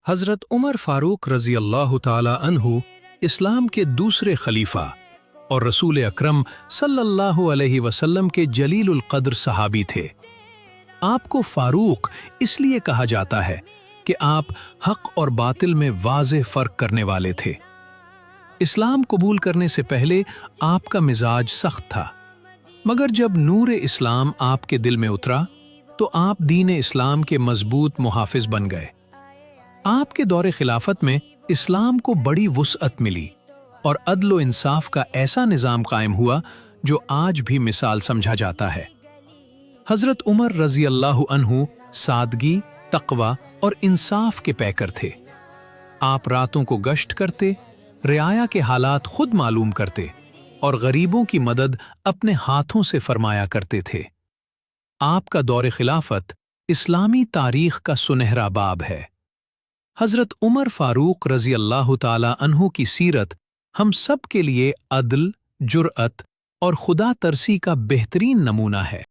حضرت عمر فاروق رضی اللہ تعالی عنہ اسلام کے دوسرے خلیفہ اور رسول اکرم صلی اللہ علیہ وسلم کے جلیل القدر صحابی تھے۔ آپ کو فاروق اس لیے کہا جاتا ہے کہ آپ حق اور باطل میں واضح فرق کرنے والے تھے۔ اسلام قبول کرنے سے پہلے آپ کا مزاج سخت تھا، مگر جب نور اسلام آپ کے دل میں اترا تو آپ دین اسلام کے مضبوط محافظ بن گئے۔ آپ کے دور خلافت میں اسلام کو بڑی وسعت ملی اور عدل و انصاف کا ایسا نظام قائم ہوا جو آج بھی مثال سمجھا جاتا ہے۔ حضرت عمر رضی اللہ عنہ سادگی، تقوی اور انصاف کے پیکر تھے۔ آپ راتوں کو گشت کرتے، رعایا کے حالات خود معلوم کرتے اور غریبوں کی مدد اپنے ہاتھوں سے فرمایا کرتے تھے۔ آپ کا دور خلافت اسلامی تاریخ کا سنہرا باب ہے۔ حضرت عمر فاروق رضی اللہ تعالی عنہ کی سیرت ہم سب کے لیے عدل، جرأت اور خدا ترسی کا بہترین نمونہ ہے۔